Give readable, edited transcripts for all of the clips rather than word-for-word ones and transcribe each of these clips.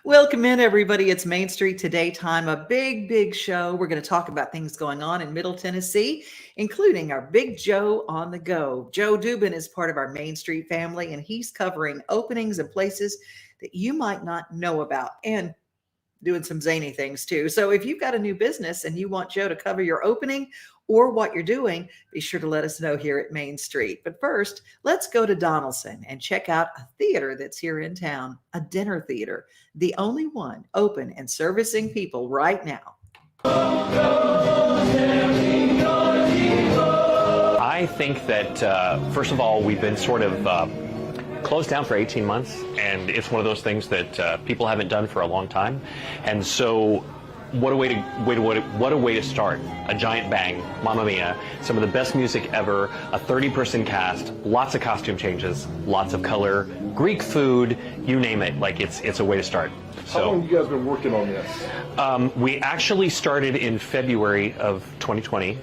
Welcome in, everybody. It's Main Street Today time, a big show. We're going to talk about things going on in Middle Tennessee, including our Big Joe on the go. Joe Dubin is part of our Main Street family, and he's covering openings and places that you might not know about and doing some zany things too. So if you've got a new business and you want Joe to cover your opening or what you're doing, be sure to let us know here at Main Street. But first, let's go to Donaldson and check out a theater that's here in town, a dinner theater, the only one open and servicing people right now. I think that, first of all, we've been sort of closed down for 18 months, and it's one of those things that people haven't done for a long time. And so what a way to start. A giant bang, Mamma Mia, some of the best music ever, a 30-person cast, lots of costume changes, lots of color, Greek food, you name it. Like it's a way to start. So, how long have you guys been working on this? We actually started in February of 2020.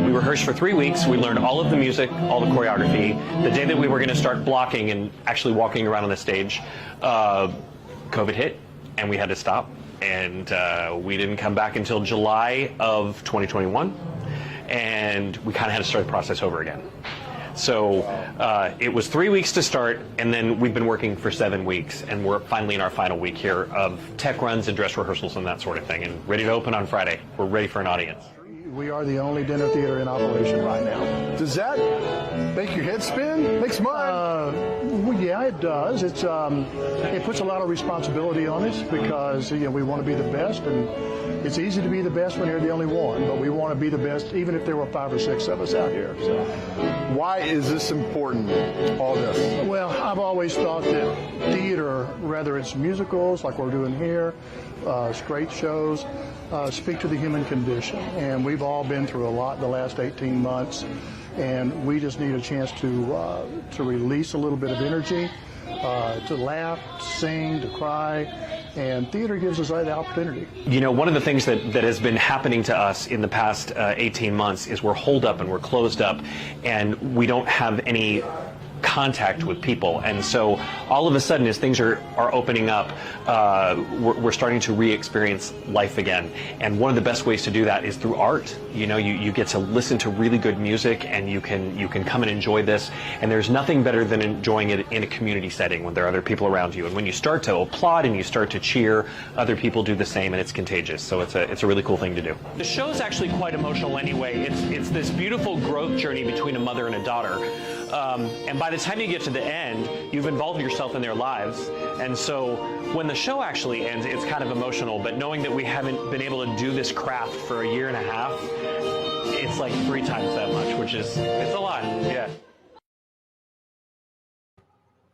We rehearsed for 3 weeks. We learned all of the music, all the choreography. The day that we were going to start blocking and actually walking around on the stage, COVID hit, and we had to stop. And we didn't come back until July of 2021, and we kind of had to start the process over again. So it was 3 weeks to start, and then we've been working for 7 weeks, and we're finally in our final week here of tech runs and dress rehearsals and that sort of thing, and ready to open on Friday. We're ready for an audience. We are the only dinner theater in operation right now. Does that make your head spin? Makes mine. Well, yeah, it does. It's it puts a lot of responsibility on us because we want to be the best, and it's easy to be the best when you're the only one. But we want to be the best, even if there were 5 or 6 of us out here. So, why is this important? All this. Well, I've always thought that theater, whether it's musicals like we're doing here, straight shows, speak to the human condition, and we've all been through a lot in the last 18 months, and we just need a chance to release a little bit of energy, to laugh, to sing, to cry, and theater gives us that opportunity. You know, one of the things that has been happening to us in the past 18 months is we're holed up and we're closed up, and we don't have any contact with people, and so all of a sudden, as things are opening up, we're starting to re-experience life again. And one of the best ways to do that is through art. You know, you get to listen to really good music, and you can come and enjoy this. And there's nothing better than enjoying it in a community setting when there are other people around you. And when you start to applaud and you start to cheer, other people do the same, and it's contagious. So it's a really cool thing to do. The show's actually quite emotional anyway. It's this beautiful growth journey between a mother and a daughter. And by the time you get to the end, you've involved yourself in their lives. And so when the show actually ends, it's kind of emotional. But knowing that we haven't been able to do this craft for 1.5 years, it's like 3 times that much, which is, it's a lot, yeah.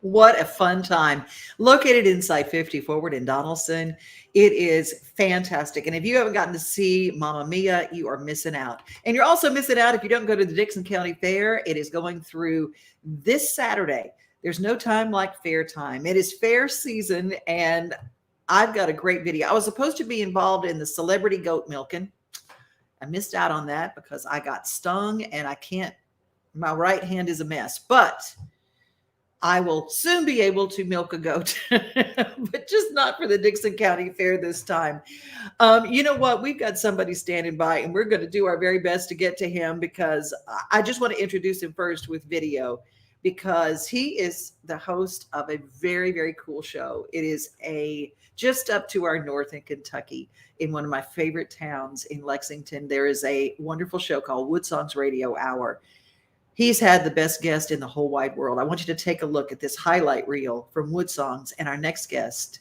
What a fun time. Located inside 50 Forward in Donaldson. It is fantastic. And if you haven't gotten to see Mamma Mia, you are missing out. And you're also missing out if you don't go to the Dickson County Fair. It is going through this Saturday. There's no time like fair time. It is fair season, and I've got a great video. I was supposed to be involved in the celebrity goat milking. I missed out on that because I got stung, and my right hand is a mess. But I will soon be able to milk a goat, but just not for the Dickson County Fair this time. You know what? We've got somebody standing by, and we're going to do our very best to get to him, because I just want to introduce him first with video, because he is the host of a very, very cool show. It is just up to our north in Kentucky, in one of my favorite towns in Lexington. There is a wonderful show called Woodsongs Radio Hour. He's had the best guest in the whole wide world. I want you to take a look at this highlight reel from Woodsongs and our next guest.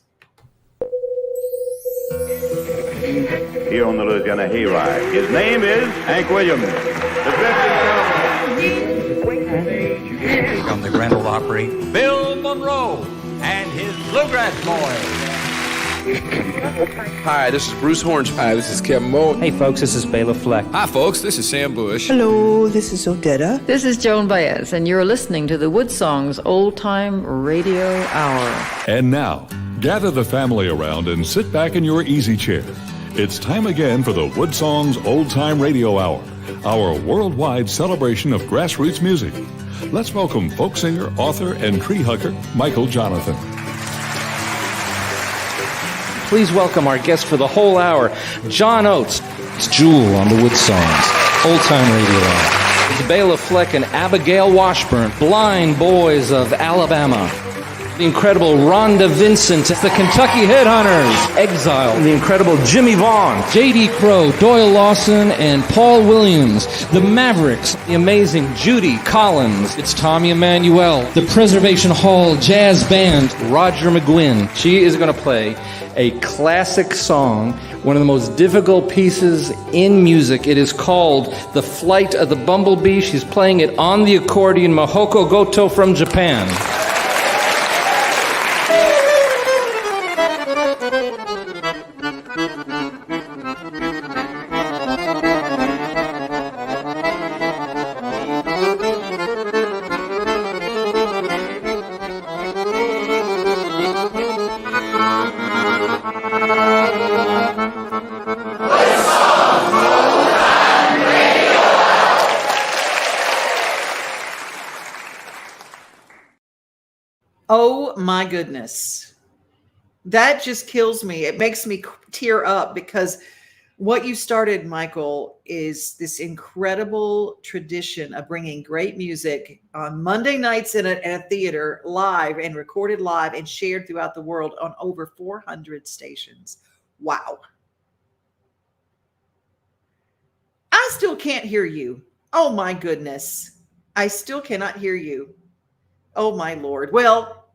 Here on the Louisiana Hayride, his name is Hank Williams. From the Grand Ole Opry, Bill Monroe and his Bluegrass Boys. Hi, this is Bruce Horns. Hi, this is Kevin Moe. Hey, folks, this is Bela Fleck. Hi, folks, this is Sam Bush. Hello, this is Odetta. This is Joan Baez, and you're listening to the Woodsongs Old Time Radio Hour. And now, gather the family around and sit back in your easy chair. It's time again for the Woodsongs Old Time Radio Hour, our worldwide celebration of grassroots music. Let's welcome folk singer, author, and tree hugger, Michael Jonathan. Please welcome our guest for the whole hour, John Oates. It's Jewel on the Woodsongs, Old Time Radio Hour. Bela Fleck and Abigail Washburn, Blind Boys of Alabama. The incredible Rhonda Vincent, the Kentucky Headhunters, Exile, the incredible Jimmy Vaughn, J.D. Crowe, Doyle Lawson, and Paul Williams, the Mavericks, the amazing Judy Collins, it's Tommy Emmanuel, the Preservation Hall Jazz Band, Roger McGuinn. She is going to play a classic song, one of the most difficult pieces in music. It is called The Flight of the Bumblebee. She's playing it on the accordion, Mahoko Goto from Japan. Oh my goodness. That just kills me. It makes me tear up because what you started, Michael, is this incredible tradition of bringing great music on Monday nights in a theater live and recorded live and shared throughout the world on over 400 stations. Wow. I still can't hear you. Oh my goodness. I still cannot hear you. Oh my Lord. Well,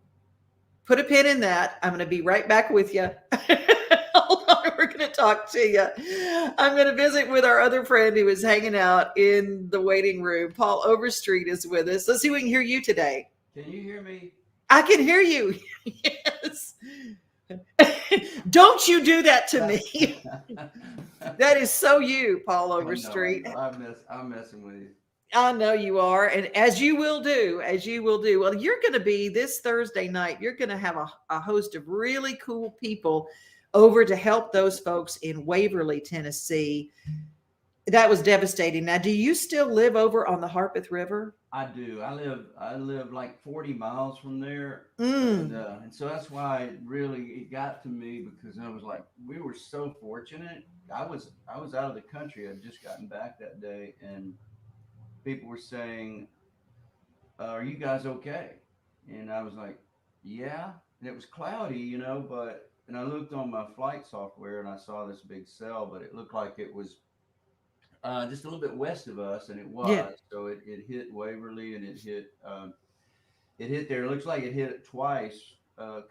put a pin in that. I'm going to be right back with you. Hold on. We're going to talk to you. I'm going to visit with our other friend who is hanging out in the waiting room. Paul Overstreet is with us. Let's see if we can hear you today. Can you hear me? I can hear you. Yes. Don't you do that to me. That is so you, Paul Overstreet. I'm messing with you. I know you are. And as you will do. Well, you're going to be this Thursday night. You're going to have a host of really cool people over to help those folks in Waverly, Tennessee. That was devastating. Now, do you still live over on the Harpeth River? I do. I live like 40 miles from there. And so that's why it got to me, because I was like, we were so fortunate. I was out of the country. I'd just gotten back that day, and people were saying, are you guys okay? And I was like, yeah. And it was cloudy, and I looked on my flight software and I saw this big cell, but it looked like it was just a little bit west of us, and it was. Yeah. So it hit Waverly, and it hit there. It looks like it hit it twice, as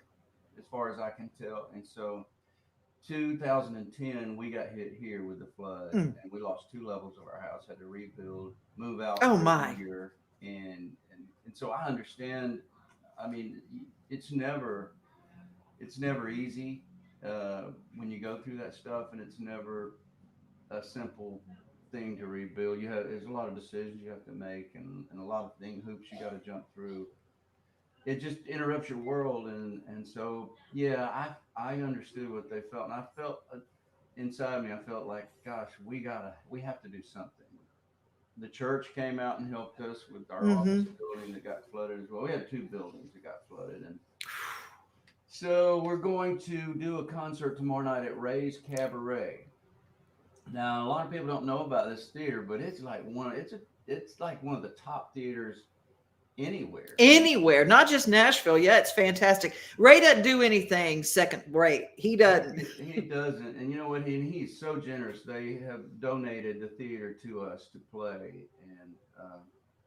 far as I can tell. And so 2010, we got hit here with the flood, and we lost 2 levels of our house, had to rebuild, move out. Oh my! Here, and so I understand. I mean, it's never easy when you go through that stuff, and it's never a simple thing to rebuild. There's a lot of decisions you have to make, and a lot of hoops you got to jump through. It just interrupts your world, and so yeah, I understood what they felt, and I felt inside me, I felt like, gosh, we have to do something. The church came out and helped us with our office building that got flooded as well. We had 2 buildings that got flooded, and so we're going to do a concert tomorrow night at Ray's Cabaret. Now, a lot of people don't know about this theater, but it's like one of the top theaters anywhere, not just Nashville. Yeah, it's fantastic. Ray doesn't do anything second rate. He doesn't. He doesn't. And you know what? He's so generous. They have donated the theater to us to play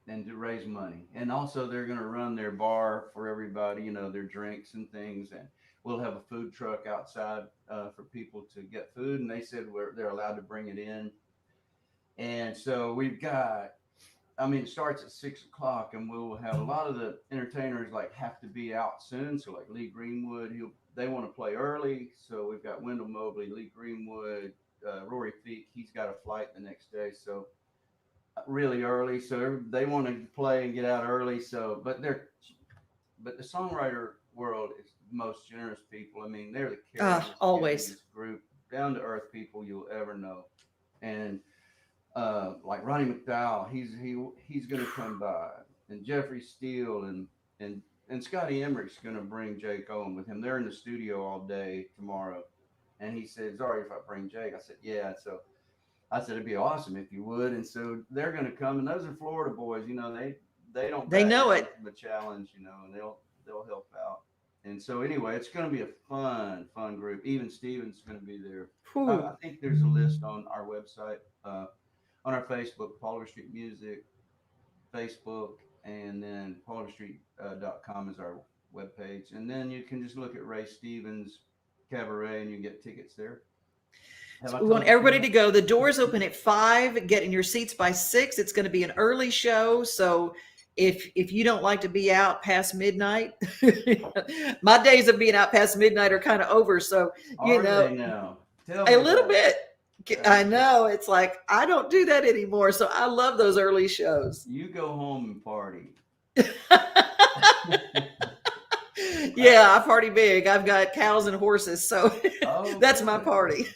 and to raise money. And also, they're going to run their bar for everybody, their drinks and things. And we'll have a food truck outside for people to get food. And they said they're allowed to bring it in. And so we've got, it starts at 6 o'clock, and we'll have a lot of the entertainers have to be out soon. So like Lee Greenwood, they want to play early. So we've got Wendell Mobley, Lee Greenwood, Rory Feek. He's got a flight the next day. So really early. So they want to play and get out early. So, but the songwriter world is the most generous people. They're the characters always in this group, down to earth people you'll ever know. And like Ronnie McDowell, he's going to come by, and Jeffrey Steele and Scotty Emmerich's going to bring Jake Owen with him. They're in the studio all day tomorrow, And he said, "It's all right if I bring Jake." I said, "Yeah." So I said, "It'd be awesome if you would." And so they're going to come, and those are Florida boys. You know, they don't They back know down it. from a challenge, you know, and they'll help out. And so anyway, it's going to be a fun group. Even Steven's going to be there. I think there's a list on our website, on our Facebook, Paul Overstreet Music, Facebook, and then pauloverstreet.com is our webpage. And then you can just look at Ray Stevens Cabaret and you get tickets there. So we want everybody to go. The doors open at 5. Get in your seats by 6. It's going to be an early show. So if you don't like to be out past midnight, my days of being out past midnight are kind of over. So, you know, they now? a little bit. I know. It's like, I don't do that anymore. So I love those early shows. You go home and party. Yeah, I party big. I've got cows and horses. So that's my party.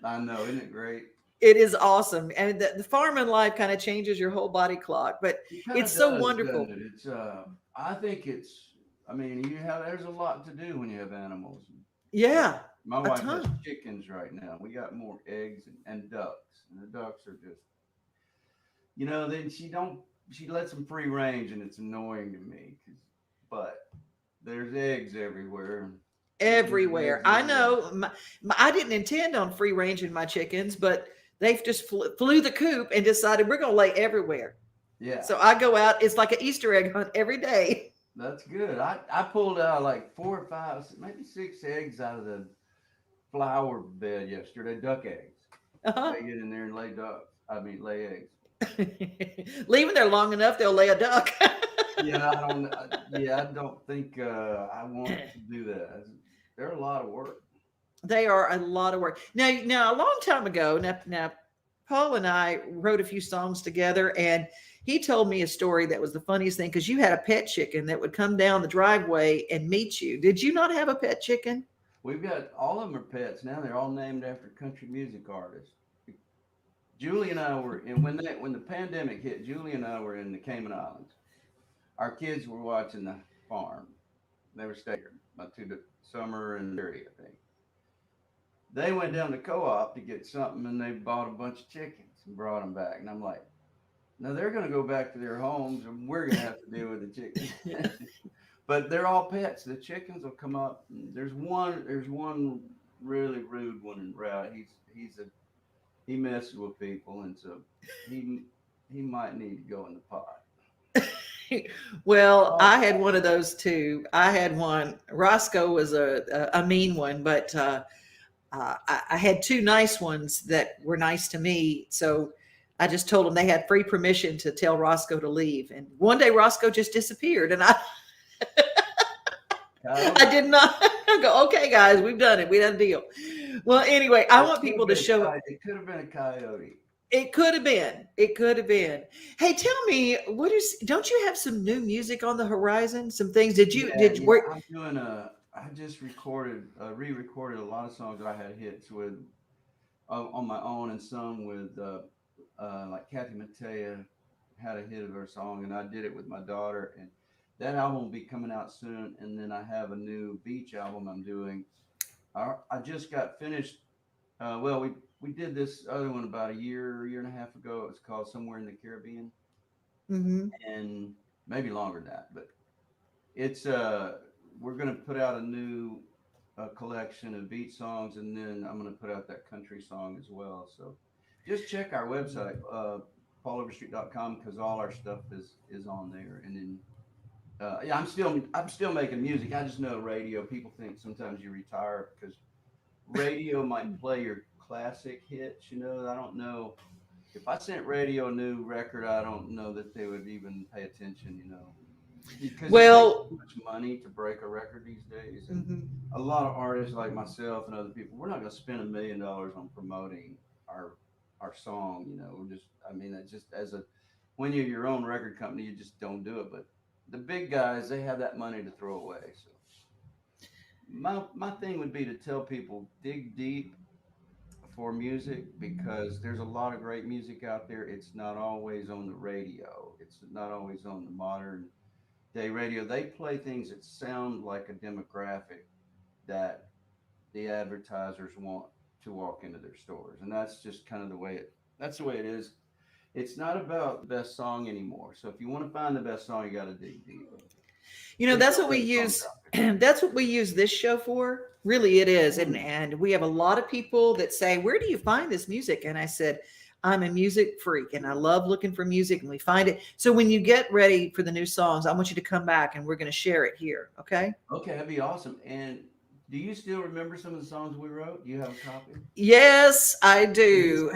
I know. Isn't it great? It is awesome. And the farming life kind of changes your whole body clock, but it's so wonderful. It? It's, I think I mean, there's a lot to do when you have animals. Yeah. My wife has chickens right now. We got more eggs and ducks, and the ducks are just, you know, then she lets them free range, and it's annoying to me, but there's eggs everywhere. I know. I didn't intend on free ranging my chickens, but they've just flew the coop and decided we're going to lay everywhere. Yeah. So I go out. It's like an Easter egg hunt every day. That's good. I pulled out like 4 or 5, maybe 6 eggs out of the flower bed yesterday, duck eggs. They get in there and lay eggs. Leave them there long enough, they'll lay a duck. I don't think I want to do that. They're a lot of work. They are a lot of work. Now a long time ago, now Paul and I wrote a few songs together, and he told me a story that was the funniest thing, because you had a pet chicken that would come down the driveway and meet you. Did you not have a pet chicken? We've got, all of them are pets now. They're all named after country music artists. Julie and I were in, when the pandemic hit, Julie and I were in the Cayman Islands. Our kids were watching the farm. They were staying here, Summer and Terry, I think. They went down to Co-op to get something, and they bought a bunch of chickens and brought them back. And I'm like, now they're going to go back to their homes, and we're going to have to deal with the chickens. But they're all pets. The chickens will come up. There's one really rude one in route. He messes with people, and so he might need to go in the pot. Well, I had one of those too. I had one. Roscoe was a mean one, but I had 2 nice ones that were nice to me. So I just told them they had free permission to tell Roscoe to leave. And one day Roscoe just disappeared, and I did not go, okay, guys, we've done it. We done a deal. Well, anyway, I want people to show up. It could have been a coyote. It could have been. It could have been. Hey, tell me, don't you have some new music on the horizon? Some things? I'm doing I just re-recorded a lot of songs that I had hits with on my own, and some with like Kathy Mattea had a hit of her song, and I did it with my daughter, and that album will be coming out soon. And then I have a new beach album I'm doing. I just got finished. We did this other one about a year and a half ago. It's called Somewhere in the Caribbean, and maybe longer than that. But it's we're going to put out a new collection of beach songs, and then I'm going to put out that country song as well. So just check our website, pauloverstreet.com, because all our stuff is on there. And then I'm still making music. I just know radio. People think sometimes you retire because radio might play your classic hits. You know, I don't know if I sent radio a new record. I don't know that they would even pay attention. You know, because it takes too much money to break a record these days. And a lot of artists like myself and other people, we're not going to spend $1 million on promoting our song. You know, that's just when you're your own record company, you just don't do it. But the big guys, they have that money to throw away. So my thing would be to tell people, dig deep for music, because there's a lot of great music out there. It's not always on the radio. It's not always on the modern day radio. They play things that sound like a demographic that the advertisers want to walk into their stores. And that's just kind of the way it is. It's not about the best song anymore. So if you want to find the best song, you got to dig deep. That's what we use. That's what we use this show for. Really, it is. And we have a lot of people that say, where do you find this music? And I said, I'm a music freak and I love looking for music, and we find it. So when you get ready for the new songs, I want you to come back and we're going to share it here. Okay. Okay. That'd be awesome. And do you still remember some of the songs we wrote? Do you have a copy? Yes, I do.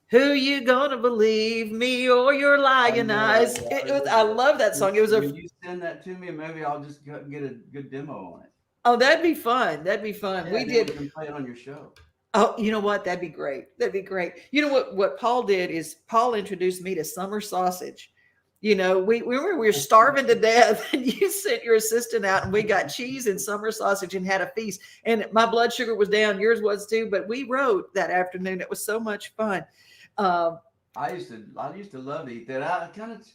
Who you gonna believe, me or your lying eyes? I love that song. It was When you send that to me, and maybe I'll just get a good demo on it. Oh, that'd be fun. That'd be fun. Yeah, we did. We can play it on your show. Oh, you know what? That'd be great. That'd be great. You know what Paul did is Paul introduced me to summer sausage. We were starving to death, and you sent your assistant out, and we got cheese and summer sausage and had a feast. And my blood sugar was down. Yours was too. But we wrote that afternoon. It was so much fun. I used to love to eat that. I kind of,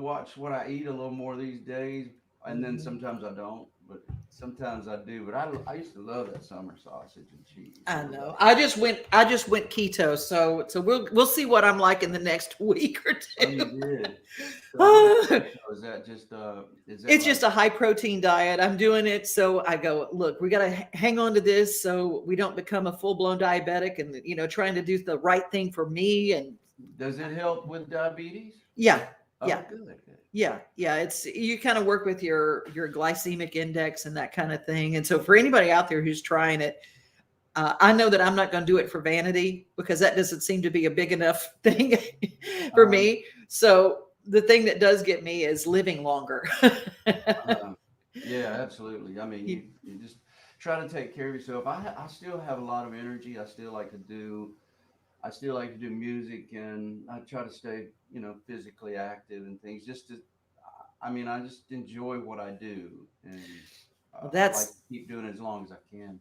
watch what I eat a little more these days, and then sometimes I don't, but sometimes I do. But I used to love that summer sausage and cheese. I know. I just went keto, so we'll see what I'm like in the next week or two. Oh, you did. So, is that just it's just a high protein diet. I'm doing it, so I go, look, we got to hang on to this so we don't become a full blown diabetic, and trying to do the right thing for me. And does it help with diabetes? Yeah. Oh, yeah. Good. Yeah. It's you kind of work with your glycemic index and that kind of thing. And so for anybody out there who's trying it, I know that I'm not going to do it for vanity, because that doesn't seem to be a big enough thing for me. So the thing that does get me is living longer. Yeah, absolutely. I mean, you just try to take care of yourself. I still have a lot of energy. I still like to do music, and I try to stay, physically active and things. I just enjoy what I do, and I like to keep doing it as long as I can.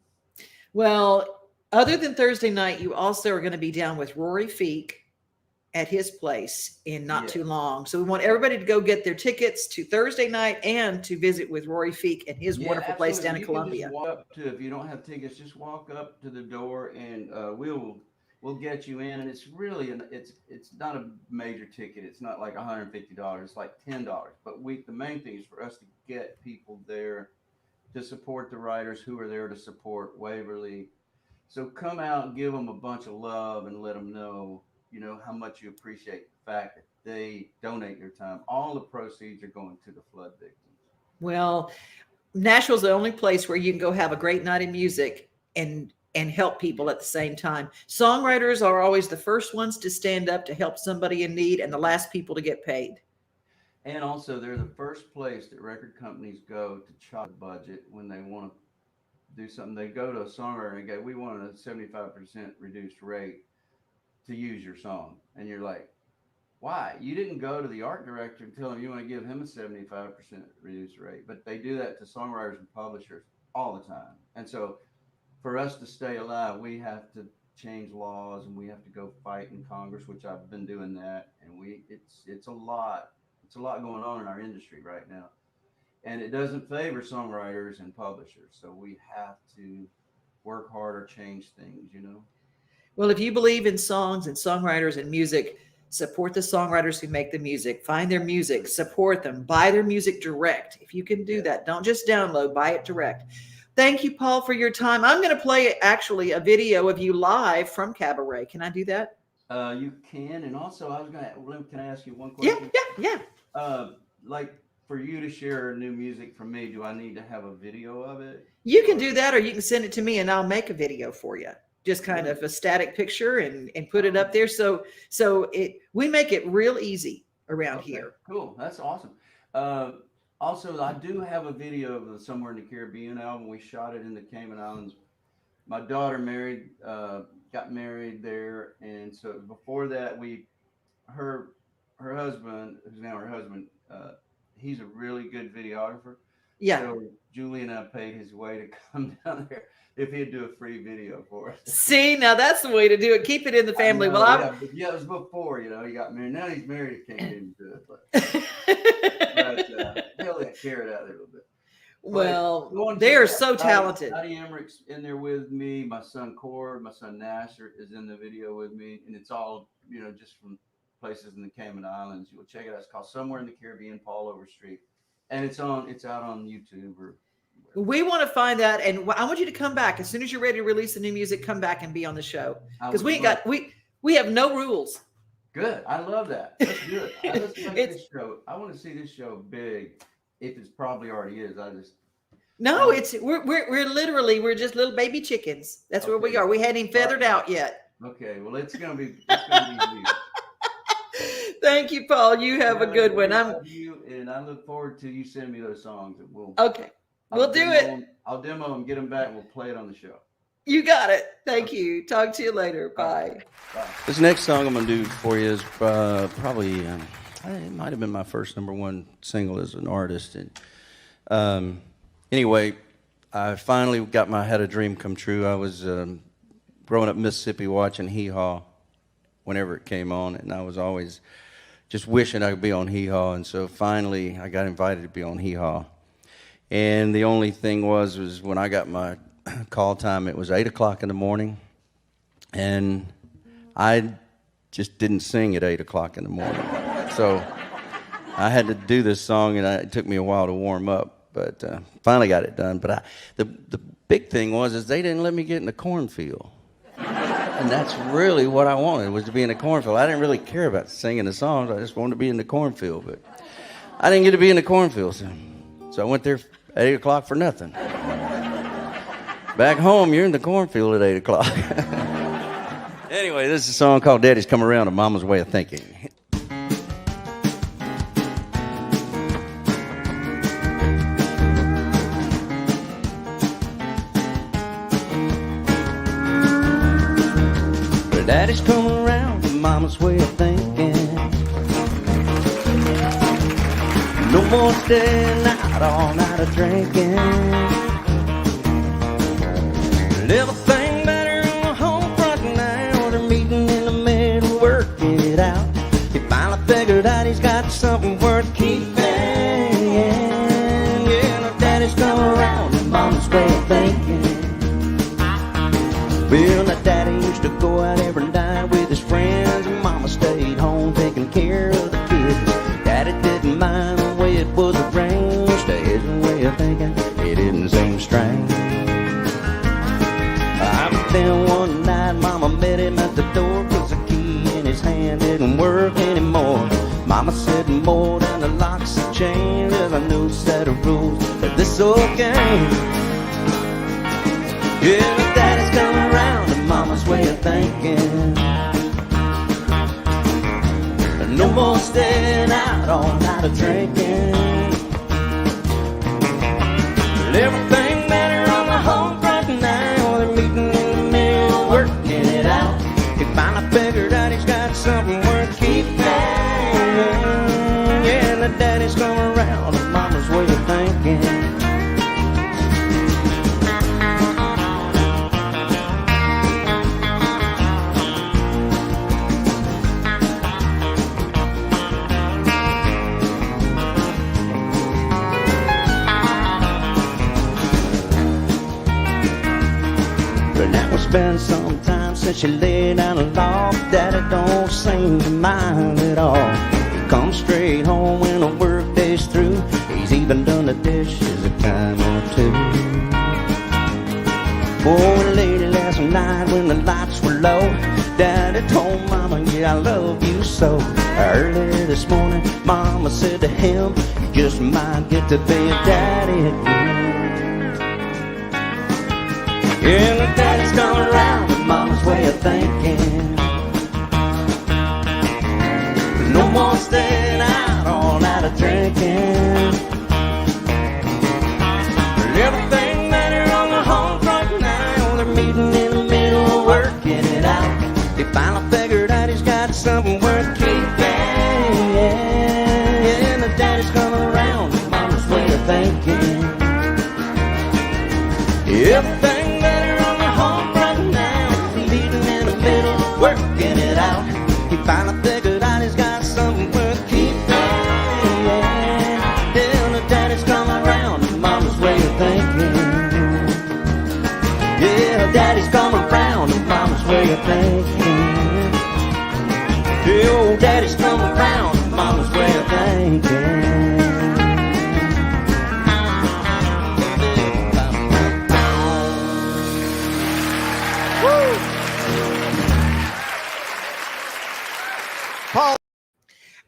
Well, other than Thursday night, you also are going to be down with Rory Feek at his place in not too long. So we want everybody to go get their tickets to Thursday night and to visit with Rory Feek and his wonderful place down in Columbia. Just walk up if you don't have tickets, just walk up to the door, and we'll get you in. And it's really it's not a major ticket. It's not like $150. It's like $10. But the main thing is for us to get people there to support the writers who are there to support Waverly. So come out and give them a bunch of love and let them know, how much you appreciate the fact that they donate their time. All the proceeds are going to the flood victims. Well, Nashville's the only place where you can go have a great night of music and help people at the same time. Songwriters are always the first ones to stand up to help somebody in need and the last people to get paid. And also, they're the first place that record companies go to chop the budget when they want to do something. They go to a songwriter and go, we want a 75% reduced rate to use your song. And you're like, why? You didn't go to the art director and tell him you want to give him a 75% reduced rate. But they do that to songwriters and publishers all the time. And so for us to stay alive, we have to change laws, and we have to go fight in Congress, which I've been doing that. And it's a lot. It's a lot going on in our industry right now, and it doesn't favor songwriters and publishers. So we have to work harder, change things, Well, if you believe in songs and songwriters and music, support the songwriters who make the music, find their music, support them, buy their music direct. If you can do that, don't just download, buy it direct. Thank you, Paul, for your time. I'm going to play actually a video of you live from Cabaret. Can I do that? You can. And also can I ask you one question? Yeah. Like for you to share new music from me, do I need to have a video of it? You can do that, or you can send it to me and I'll make a video for you. Just kind of a static picture and put it up there. So we make it real easy around here. Cool. That's awesome. Also, I do have a video of the Somewhere in the Caribbean album. We shot it in the Cayman Islands. My daughter got married there, and so before that, her husband, who's now her husband, he's a really good videographer. Yeah. So Julie and I paid his way to come down there if he'd do a free video for us. See, now that's the way to do it. Keep it in the family. It was before, he got married. Now he's married, he can't even do it. But he'll let carrot out there a little bit. Well, they are so talented. Dottie Emmerich's in there with me. My son Cord, my son Nasser is in the video with me, and it's all just from places in the Cayman Islands. You'll check it out. It's called Somewhere in the Caribbean, Paul Overstreet, and it's out on YouTube. We want to find that, and I want you to come back as soon as you're ready to release the new music. Come back and be on the show because we have no rules. Good, I love that. Let's do it. Let's make this show. I want to see this show big. If it's probably already is, we're just little baby chickens. That's where we are. We hadn't even feathered out yet. Okay, well it's gonna be huge. Thank you, Paul. You have a good one. And I look forward to you sending me those songs. We'll do it. I'll demo them, get them back, and we'll play it on the show. You got it. Thank you. Talk to you later. Bye. This next song I'm gonna do for you is probably. It might have been my first #1 single as an artist. And anyway, I finally had a dream come true. I was growing up in Mississippi watching Hee Haw whenever it came on, and I was always just wishing I could be on Hee Haw. And so finally, I got invited to be on Hee Haw. And the only thing was when I got my call time, it was 8 o'clock in the morning, and I just didn't sing at 8 o'clock in the morning. So I had to do this song, and it took me a while to warm up, but finally got it done. But the big thing is they didn't let me get in the cornfield. And that's really what I wanted, was to be in the cornfield. I didn't really care about singing the songs. I just wanted to be in the cornfield. But I didn't get to be in the cornfield. So I went there at 8 o'clock for nothing. Back home, you're in the cornfield at 8 o'clock. Anyway, this is a song called Daddy's Come Around, A Mama's Way of Thinking. Daddy's come around, Mama's way of thinking. No more staying out all night of drinking. Everything better on the home front now. They're meeting in the middle, working it out. He finally figured out he's got something worth keeping. Yeah, now Daddy's come around, Mama's way of thinking. Well, now Daddy used to go out every night with his friends, and Mama stayed home taking care of the kids. Daddy didn't mind the way it was arranged. To his way of thinking, it didn't seem strange. But then one night, Mama met him at the door, 'cause the key in his hand didn't work anymore. Mama said more than the locks and chains, there's a new set of rules for this old game. Yeah, but Daddy's come around, and Mama's way of thinking. No more staying out all night of drinking. Everything better on the home front now. They're meeting in the middle, working it out. He finally figured out he's got something worth keeping. Yeah, the Daddy's come around, and Mama's way of thinking. Been some time since she laid down the law. Daddy don't seem to mind at all. He comes straight home when the work day's through. He's even done the dishes a time or two. Oh, lady, last night when the lights were low, Daddy told Mama, yeah, I love you so. Earlier this morning, Mama said to him, you just might get to be a daddy again. Yeah, the Daddy's come around, with Mama's way of thinking. No more staying out all night of drinking. Everything better on the home front now. They're meeting in the middle, working it out. He finally figured out he's got something worth keeping. Yeah, the Daddy's come around, with Mama's way of thinking. Everything working it out. He finally figured out he's got something worth keeping. Yeah, the Daddy's come around, Mama's way daddy's come around and mama's way of thinking. Hey, old daddy's come around and mama's way of thinking. Paul.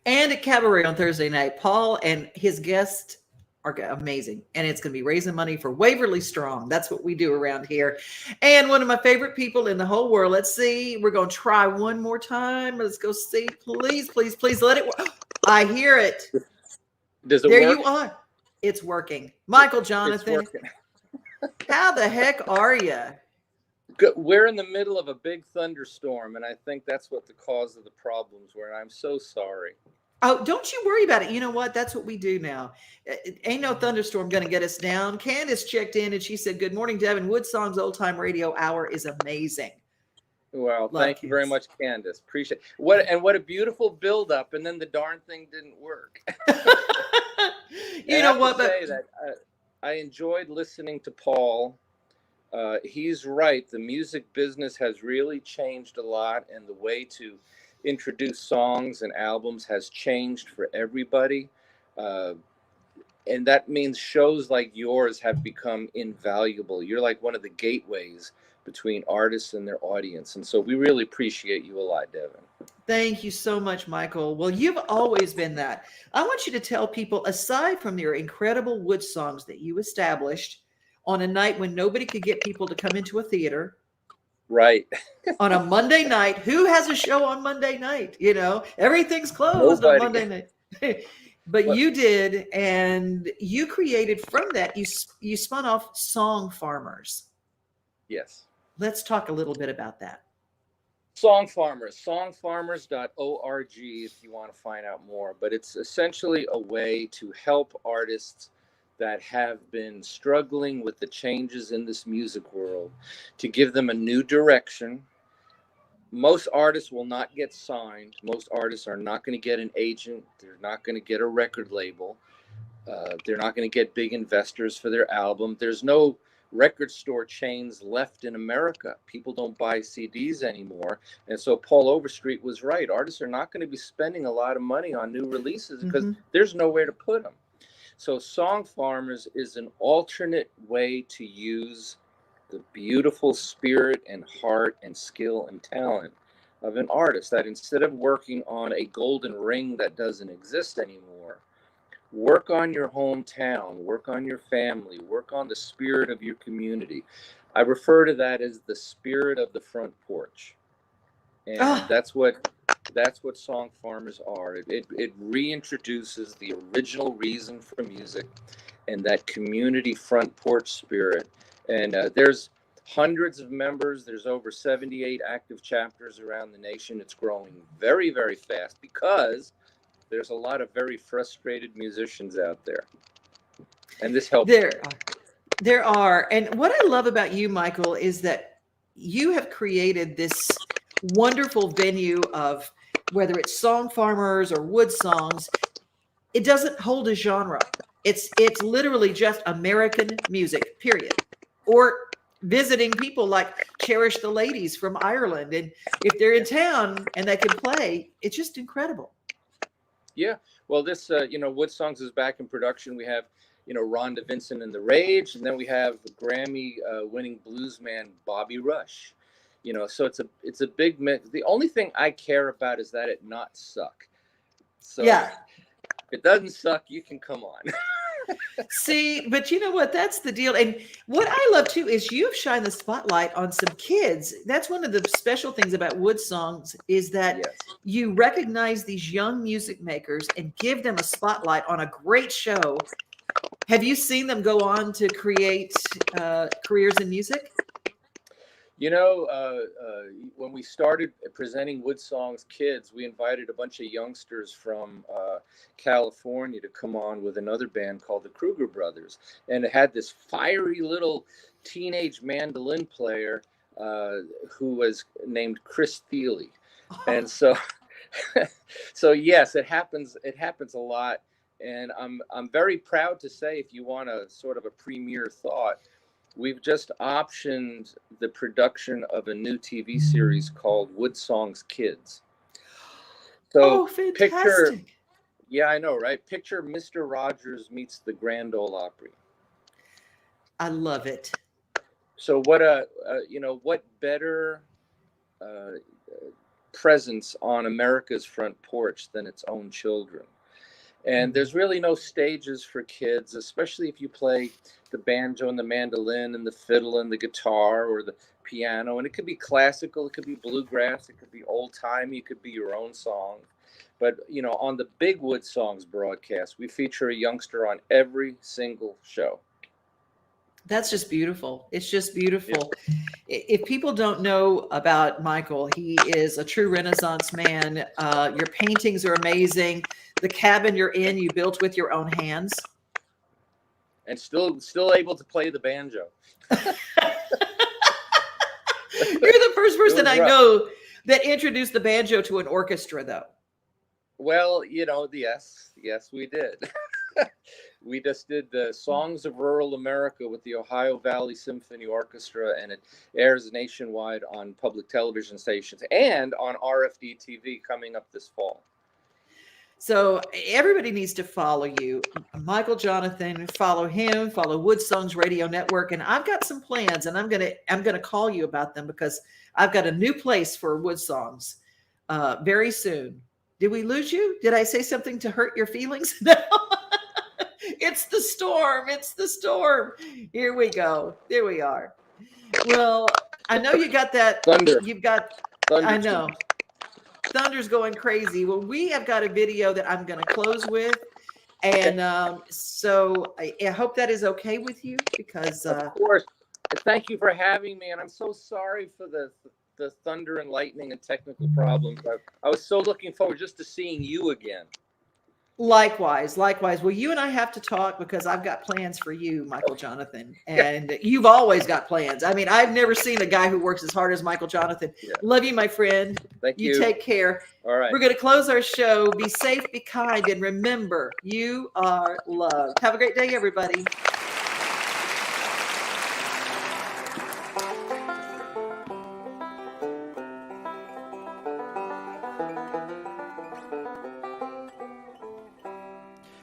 And at Cabaret on Thursday night, Paul and his guests are amazing. And it's going to be raising money for Waverly Strong. That's what we do around here. And one of my favorite people in the whole world. Let's see. We're going to try one more time. Let's go see. Please, please, please let it work. I hear it. Does it there work? You are. It's working. Michael Jonathan, how the heck are you? We're in the middle of a big thunderstorm, and I think that's what the cause of the problems were. And I'm so sorry. Oh, don't you worry about it. You know what? That's what we do now. Ain't no thunderstorm going to get us down. Candace checked in and she said, "Good morning, Devin. Woodsongs Old Time Radio Hour is amazing." Well, thank you very much, Candace. Appreciate it. What a beautiful build up, and then the darn thing didn't work. You know what? But I enjoyed listening to Paul. He's right. The music business has really changed a lot, and the way to introduce songs and albums has changed for everybody. And that means shows like yours have become invaluable. You're like one of the gateways between artists and their audience. And so we really appreciate you a lot, Devin. Thank you so much, Michael. Well, you've always been that. I want you to tell people, aside from your incredible Woodsongs that you established on a night when nobody could get people to come into a theater, right, on a Monday night, who has a show on Monday night? You know, everything's closed Nobody. on Monday night. But you did, and you created from that, you spun off Song Farmers. Yes. Let's talk a little bit about that. Song Farmers, songfarmers.org if you want to find out more. But it's essentially a way to help artists that have been struggling with the changes in this music world, to give them a new direction. Most artists will not get signed. Most artists are not going to get an agent. They're not going to get a record label. They're not going to get big investors for their album. There's no record store chains left in America. People don't buy CDs anymore. And so Paul Overstreet was right. Artists are not going to be spending a lot of money on new releases because there's nowhere to put them. So Song Farmers is an alternate way to use the beautiful spirit and heart and skill and talent of an artist, that instead of working on a golden ring that doesn't exist anymore, work on your hometown, work on your family, work on the spirit of your community. I refer to that as the spirit of the front porch. And that's what Song Farmers are. It reintroduces the original reason for music and that community front porch spirit. And there's hundreds of members. There's over 78 active chapters around the nation. It's growing very, very fast because there's a lot of very frustrated musicians out there. And this helps. There are. And what I love about you, Michael, is that you have created this wonderful venue of, whether it's Song Farmers or Woodsongs, it doesn't hold a genre. It's literally just American music, period. Or visiting people like Cherish the Ladies from Ireland. And if they're in town and they can play, it's just incredible. Yeah. Well, this, Woodsongs is back in production. We have, Rhonda Vincent and the Rage, and then we have Grammy winning bluesman Bobby Rush. So it's a big mix. The only thing I care about is that it not suck. So yeah. If it doesn't suck, you can come on. See, but you know what? That's the deal. And what I love too is you've shined the spotlight on some kids. That's one of the special things about Woodsongs is that you recognize these young music makers and give them a spotlight on a great show. Have you seen them go on to create careers in music? When we started presenting Woodsongs Kids, we invited a bunch of youngsters from California to come on with another band called the Kruger Brothers. And it had this fiery little teenage mandolin player who was named Chris Thiele. And so, yes, it happens a lot. And I'm very proud to say, if you want a sort of a premier thought, we've just optioned the production of a new TV series called Woodsongs Kids. So fantastic. picture, yeah, I know, right? Picture Mr. Rogers meets the Grand Ole Opry. I love it. So what what better presence on America's front porch than its own children? And there's really no stages for kids, especially if you play the banjo and the mandolin and the fiddle and the guitar or the piano. And it could be classical, it could be bluegrass, it could be old timey, it could be your own song. But, on the big Woodsongs broadcast, we feature a youngster on every single show. That's just beautiful. It's just beautiful. If people don't know about Michael, he is a true Renaissance man. Your paintings are amazing. The cabin you're in, you built with your own hands. And still able to play the banjo. You're the first person I know that introduced the banjo to an orchestra, though. Well, yes, we did. We just did the Songs of Rural America with the Ohio Valley Symphony Orchestra, and it airs nationwide on public television stations and on RFD TV coming up this fall. So everybody needs to follow you, Michael Jonathan. Follow him. Follow Woodsongs Radio Network. And I've got some plans, and I'm gonna call you about them because I've got a new place for Woodsongs very soon. Did we lose you? Did I say something to hurt your feelings? No. It's the storm. It's the storm. Here we go. There we are. Well, I know you got that. Thunder. You've got. Thunder. I know. Thunder's going crazy. Well, we have got a video that I'm going to close with. And so I hope that is okay with you because. Of course. Thank you for having me. And I'm so sorry for the thunder and lightning and technical problems. I was so looking forward just to seeing you again. Likewise. Well, you and I have to talk because I've got plans for you, Michael Jonathan, and you've always got plans. I mean, I've never seen a guy who works as hard as Michael Jonathan. Yeah. Love you, my friend. Thank you. You take care. All right. We're going to close our show. Be safe, be kind, and remember, you are loved. Have a great day, everybody.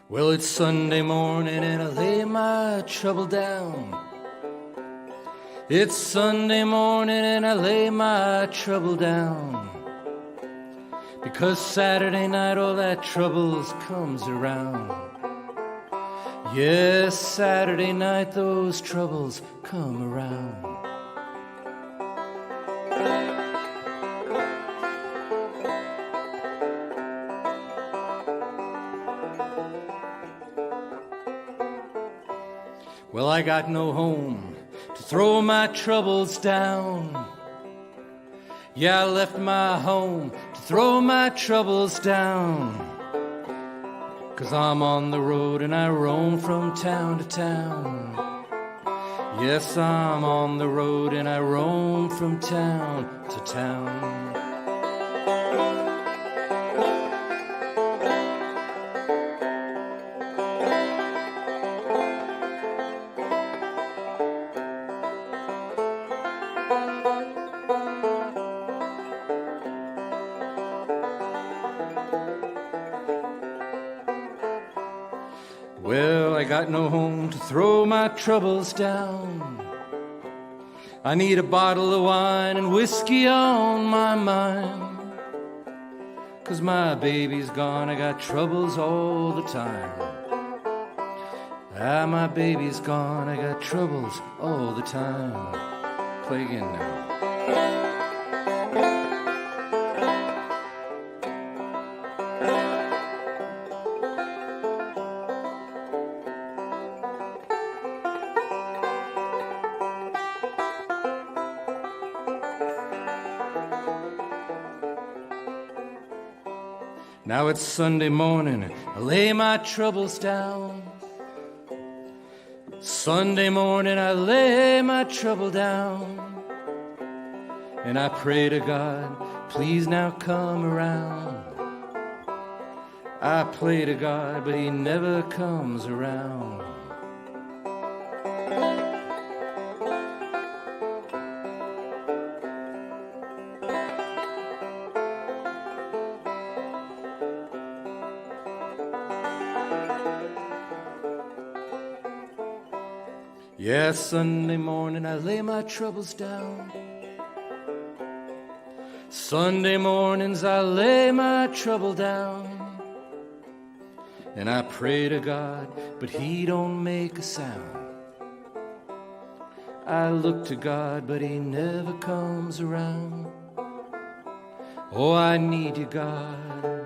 Well, it's Sunday morning and I lay my trouble down. It's Sunday morning and I lay my trouble down. Because Saturday night all that troubles comes around. Yes, Saturday night those troubles come around. Well, I got no home to throw my troubles down. Yeah, I left my home to throw my troubles down. 'Cause I'm on the road and I roam from town to town. Yes, I'm on the road and I roam from town to town. Well, I got no home to throw my troubles down. I need a bottle of wine and whiskey on my mind. 'Cause my baby's gone, I got troubles all the time. Ah, my baby's gone, I got troubles all the time. Play again now. Now it's Sunday morning, I lay my troubles down. Sunday morning, I lay my trouble down. And I pray to God, please now come around. I pray to God, but he never comes around. Yeah, Sunday morning I lay my troubles down. Sunday mornings I lay my trouble down. And I pray to God, but he don't make a sound. I look to God, but he never comes around. Oh, I need you, God.